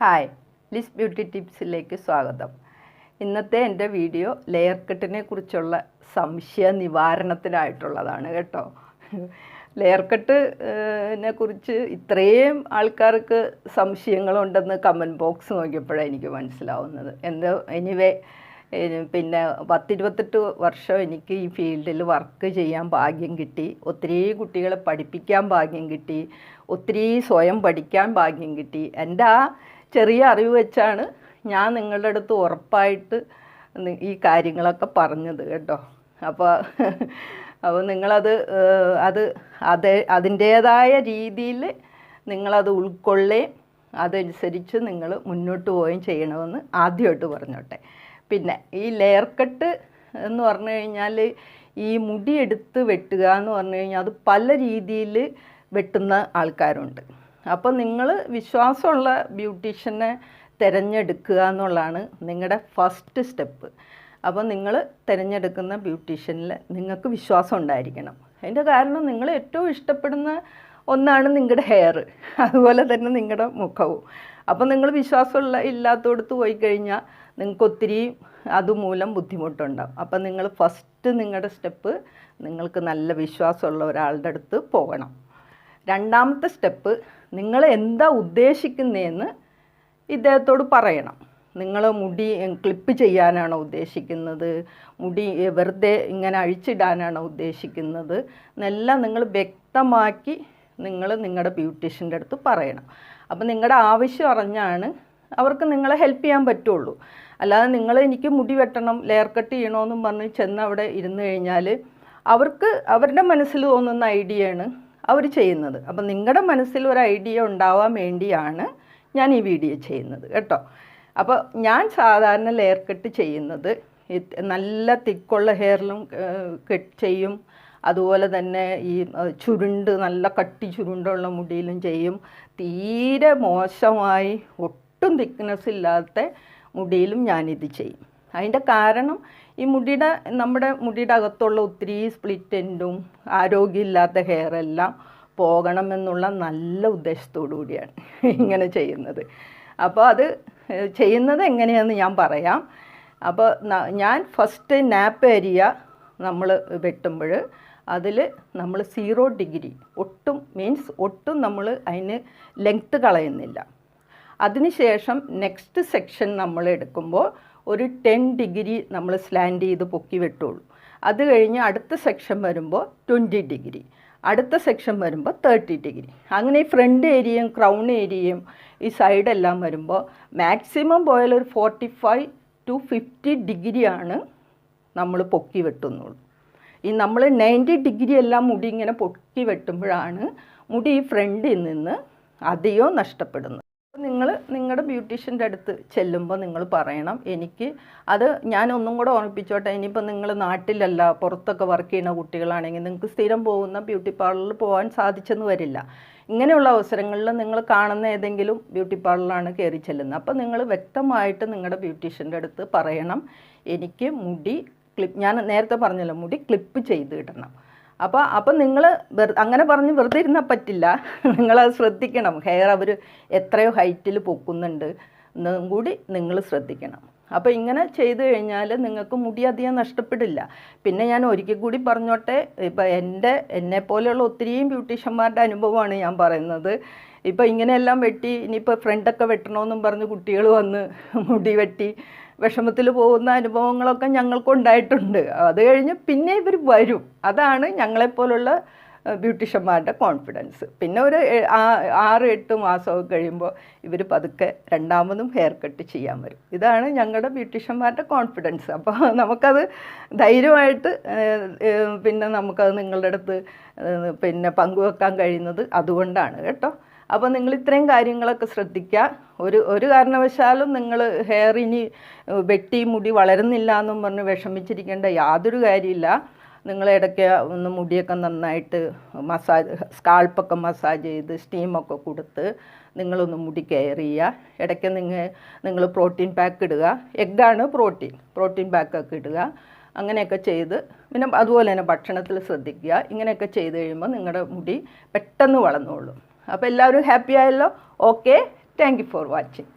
Hi, Liz beauty ടിപ്സിലേക്ക് സ്വാഗതം. ഇന്നത്തെ എൻ്റെ വീഡിയോ ലെയർ കട്ടിനെ കുറിച്ചുള്ള സംശയ നിവാരണത്തിനായിട്ടുള്ളതാണ് കേട്ടോ. ലെയർ കട്ടിനെ കുറിച്ച് ഇത്രയും ആൾക്കാർക്ക് സംശയങ്ങളുണ്ടെന്ന് കമൻറ്റ് ബോക്സ് നോക്കിയപ്പോഴാണ് എനിക്ക് മനസ്സിലാവുന്നത്. എനിവേ പിന്നെ 10-28 വർഷം എനിക്ക് ഈ ഫീൽഡിൽ വർക്ക് ചെയ്യാൻ ഭാഗ്യം കിട്ടി. ഒത്തിരി കുട്ടികളെ പഠിപ്പിക്കാൻ ഭാഗ്യം കിട്ടി. ഒത്തിരി സ്വയം പഠിക്കാൻ ഭാഗ്യം കിട്ടി. എൻ്റെ ആ ചെറിയ അറിവ് വെച്ചാണ് ഞാൻ നിങ്ങളുടെ അടുത്ത് ഉറപ്പായിട്ട് ഈ കാര്യങ്ങളൊക്കെ പറഞ്ഞത് കേട്ടോ. അപ്പോൾ നിങ്ങളത് അതിൻ്റേതായ രീതിയിൽ നിങ്ങളത് ഉൾക്കൊള്ളുകയും അതനുസരിച്ച് നിങ്ങൾ മുന്നോട്ട് പോവുകയും ചെയ്യണമെന്ന് ആദ്യമായിട്ട് പറഞ്ഞോട്ടെ. പിന്നെ ഈ ലെയർ കട്ട് എന്ന് പറഞ്ഞു കഴിഞ്ഞാൽ ഈ മുടി എടുത്ത് വെട്ടുക എന്ന് പറഞ്ഞു കഴിഞ്ഞാൽ അത് പല രീതിയിൽ വെട്ടുന്ന ആൾക്കാരുണ്ട്. അപ്പോൾ നിങ്ങൾ വിശ്വാസമുള്ള ബ്യൂട്ടീഷ്യനെ തിരഞ്ഞെടുക്കുക എന്നുള്ളതാണ് നിങ്ങളുടെ ഫസ്റ്റ് സ്റ്റെപ്പ്. അപ്പോൾ നിങ്ങൾ തിരഞ്ഞെടുക്കുന്ന ബ്യൂട്ടീഷ്യനിൽ നിങ്ങൾക്ക് വിശ്വാസം ഉണ്ടായിരിക്കണം. അതിൻ്റെ കാരണം നിങ്ങൾ ഏറ്റവും ഇഷ്ടപ്പെടുന്ന ഒന്നാണ് നിങ്ങളുടെ ഹെയർ, അതുപോലെ തന്നെ നിങ്ങളുടെ മുഖവും. അപ്പോൾ നിങ്ങൾ ഇല്ലാത്തടത്ത് പോയി കഴിഞ്ഞാൽ നിങ്ങൾക്ക് ഒത്തിരി അതുമൂലം ബുദ്ധിമുട്ടുണ്ടാകും. അപ്പം നിങ്ങൾ ഫസ്റ്റ് നിങ്ങളുടെ സ്റ്റെപ്പ് നിങ്ങൾക്ക് നല്ല വിശ്വാസമുള്ള ഒരാളുടെ അടുത്ത് പോകണം. രണ്ടാമത്തെ സ്റ്റെപ്പ് നിങ്ങൾ എന്താ ഉദ്ദേശിക്കുന്നതെന്ന് ഇദ്ദേഹത്തോട് പറയണം. നിങ്ങൾ മുടി ക്ലിപ്പ് ചെയ്യാനാണോ ഉദ്ദേശിക്കുന്നത്, മുടി വെറുതെ ഇങ്ങനെ അഴിച്ചിടാനാണോ ഉദ്ദേശിക്കുന്നത് എന്നെല്ലാം നിങ്ങൾ വ്യക്തമാക്കി നിങ്ങളുടെ ബ്യൂട്ടീഷ്യൻ്റെ അടുത്ത് പറയണം. അപ്പം നിങ്ങളുടെ ആവശ്യം അറിഞ്ഞാണ് അവർക്ക് നിങ്ങളെ ഹെൽപ്പ് ചെയ്യാൻ പറ്റുള്ളൂ. അല്ലാതെ എനിക്ക് മുടി വെട്ടണം, ലെയർ കട്ട് ചെയ്യണമെന്നും പറഞ്ഞ് ചെന്ന് അവിടെ ഇരുന്ന് കഴിഞ്ഞാൽ അവർക്ക് അവരുടെ മനസ്സിൽ തോന്നുന്ന ഐഡിയയാണ് അവർ ചെയ്യുന്നത്. അപ്പം നിങ്ങളുടെ മനസ്സിൽ ഒരു ഐഡിയ ഉണ്ടാവാൻ വേണ്ടിയാണ് ഞാൻ ഈ വീഡിയോ ചെയ്യുന്നത് കേട്ടോ. അപ്പോൾ ഞാൻ സാധാരണ ലെയർ കട്ട് ചെയ്യുന്നത് നല്ല തിക്കുള്ള ഹെയറിലും ചെയ്യും, അതുപോലെ തന്നെ ഈ നല്ല കട്ടി ചുരുണ്ടുള്ള മുടിയിലും ചെയ്യും. തീരെ മോശമായി ഒട്ടും തിക്നെസ് ഇല്ലാത്ത മുടിയിലും ഞാനിത് ചെയ്യും. അതിൻ്റെ കാരണം ഈ നമ്മുടെ മുടിയുടെ അകത്തുള്ള ഒത്തിരി സ്പ്ലിറ്റ് എൻഡും ആരോഗ്യമില്ലാത്ത ഹെയറെല്ലാം പോകണമെന്നുള്ള നല്ല ഉദ്ദേശത്തോടു കൂടിയാണ് ഇങ്ങനെ ചെയ്യുന്നത്. അപ്പോൾ അത് ചെയ്യുന്നത് എങ്ങനെയാണെന്ന് ഞാൻ പറയാം. അപ്പോൾ ഞാൻ ഫസ്റ്റ് നാപ്പ് ഏരിയ നമ്മൾ വെട്ടുമ്പോൾ അതിൽ നമ്മൾ 0 ഡിഗ്രി ഒട്ടും നമ്മൾ അതിന് ലെങ്ത്ത് കളയുന്നില്ല. അതിനുശേഷം നെക്സ്റ്റ് സെക്ഷൻ നമ്മൾ എടുക്കുമ്പോൾ ഒരു 10 ഡിഗ്രി നമ്മൾ സ്ലാൻഡ് ചെയ്ത് പൊക്കി വെട്ടുള്ളൂ. അത് കഴിഞ്ഞ് അടുത്ത സെക്ഷൻ വരുമ്പോൾ 20 ഡിഗ്രി, അടുത്ത സെക്ഷൻ വരുമ്പോൾ 30 ഡിഗ്രി. അങ്ങനെ ഈ ഫ്രണ്ട് ഏരിയയും ക്രൗൺ ഏരിയയും ഈ സൈഡെല്ലാം വരുമ്പോൾ മാക്സിമം പോയാൽ ഒരു 45 to 50 ഡിഗ്രിയാണ് നമ്മൾ പൊക്കി വെട്ടുന്നുള്ളൂ. ഈ നമ്മൾ 90 ഡിഗ്രി എല്ലാം മുടി ഇങ്ങനെ പൊക്കി വെട്ടുമ്പോഴാണ് മുടി ഈ ഫ്രണ്ടിൽ നിന്ന് അധികം നഷ്ടപ്പെടുന്നത്. നിങ്ങളുടെ ബ്യൂട്ടീഷ്യൻ്റെ അടുത്ത് ചെല്ലുമ്പോൾ നിങ്ങൾ പറയണം, എനിക്ക് അത് ഞാൻ ഒന്നും കൂടെ ഓർമ്മിപ്പിച്ചോട്ടെ. ഇനിയിപ്പോൾ നിങ്ങൾ നാട്ടിലല്ല പുറത്തൊക്കെ വർക്ക് ചെയ്യുന്ന കുട്ടികളാണെങ്കിൽ നിങ്ങൾക്ക് സ്ഥിരം പോകുന്ന ബ്യൂട്ടി പാർലറിൽ പോകാൻ സാധിച്ചെന്ന് വരില്ല. ഇങ്ങനെയുള്ള അവസരങ്ങളിൽ നിങ്ങൾ കാണുന്ന ഏതെങ്കിലും ബ്യൂട്ടി പാർലറാണ് കയറി ചെല്ലുന്നത്. അപ്പോൾ നിങ്ങൾ വ്യക്തമായിട്ട് നിങ്ങളുടെ ബ്യൂട്ടീഷ്യൻ്റെ അടുത്ത് പറയണം, എനിക്ക് മുടി ഞാൻ നേരത്തെ പറഞ്ഞല്ലോ, മുടി ക്ലിപ്പ് ചെയ്ത് ഇടണം. അപ്പോൾ നിങ്ങൾ അങ്ങനെ പറഞ്ഞ് വെറുതെ ഇരുന്നാൽ പറ്റില്ല. നിങ്ങളത് ശ്രദ്ധിക്കണം. ഹെയർ അവർ എത്രയോ ഹൈറ്റിൽ പൊക്കുന്നുണ്ട് എന്നും കൂടി നിങ്ങൾ ശ്രദ്ധിക്കണം. അപ്പോൾ ഇങ്ങനെ ചെയ്ത് കഴിഞ്ഞാൽ നിങ്ങൾക്ക് മുടി അധികം നഷ്ടപ്പെടില്ല. പിന്നെ ഞാൻ ഒരിക്കൽ കൂടി പറഞ്ഞോട്ടെ, ഇപ്പോൾ എന്നെപ്പോലെയുള്ള ഒത്തിരിയും ബ്യൂട്ടീഷ്യന്മാരുടെ അനുഭവമാണ് ഞാൻ പറയുന്നത്. ഇപ്പോൾ ഇങ്ങനെയെല്ലാം വെട്ടി ഇനിയിപ്പോൾ ഫ്രണ്ടൊക്കെ വെട്ടണമെന്നും പറഞ്ഞ് കുട്ടികൾ വന്ന് മുടി വെട്ടി വിഷമത്തിൽ പോകുന്ന അനുഭവങ്ങളൊക്കെ ഞങ്ങൾക്കുണ്ടായിട്ടുണ്ട്. അത് കഴിഞ്ഞ് പിന്നെ ഇവർ വരും. അതാണ് ഞങ്ങളെപ്പോലുള്ള ബ്യൂട്ടീഷ്യന്മാരുടെ കോൺഫിഡൻസ്. പിന്നെ ഒരു 6-8 മാസമൊക്കെ കഴിയുമ്പോൾ ഇവർ പതുക്കെ രണ്ടാമതും ഹെയർ കട്ട് ചെയ്യാൻ വരും. ഇതാണ് ഞങ്ങളുടെ ബ്യൂട്ടീഷ്യന്മാരുടെ കോൺഫിഡൻസ്. അപ്പോൾ നമുക്കത് ധൈര്യമായിട്ട് പിന്നെ നമുക്കത് നിങ്ങളുടെ അടുത്ത് പിന്നെ പങ്കുവെക്കാൻ കഴിയുന്നത് അതുകൊണ്ടാണ് കേട്ടോ. അപ്പോൾ നിങ്ങൾ ഇത്രയും കാര്യങ്ങളൊക്കെ ശ്രദ്ധിക്കുക. ഒരു കാരണവശാലും നിങ്ങൾ ഹെയർ ഇനി വെട്ടി മുടി വളരുന്നില്ല എന്നും പറഞ്ഞ് വിഷമിച്ചിരിക്കേണ്ട യാതൊരു കാര്യമില്ല. നിങ്ങൾ ഇടയ്ക്ക് ഒന്ന് മുടിയൊക്കെ നന്നായിട്ട് സ്കാൾപ്പൊക്കെ മസാജ് ചെയ്ത് സ്റ്റീമൊക്കെ കൊടുത്ത് നിങ്ങളൊന്ന് മുടി കെയർ ചെയ്യുക. ഇടയ്ക്ക് നിങ്ങൾ പ്രോട്ടീൻ പാക്ക് ഇടുക. എഗ്ഗാണ് പ്രോട്ടീൻ പാക്കൊക്കെ ഇടുക. അങ്ങനെയൊക്കെ ചെയ്ത് പിന്നെ അതുപോലെ തന്നെ ഭക്ഷണത്തിൽ ശ്രദ്ധിക്കുക. ഇങ്ങനെയൊക്കെ ചെയ്ത് കഴിയുമ്പോൾ നിങ്ങളുടെ മുടി പെട്ടെന്ന് വളർന്നോളും. അപ്പോൾ എല്ലാവരും ഹാപ്പി ആയല്ലോ. Okay, thank you for watching.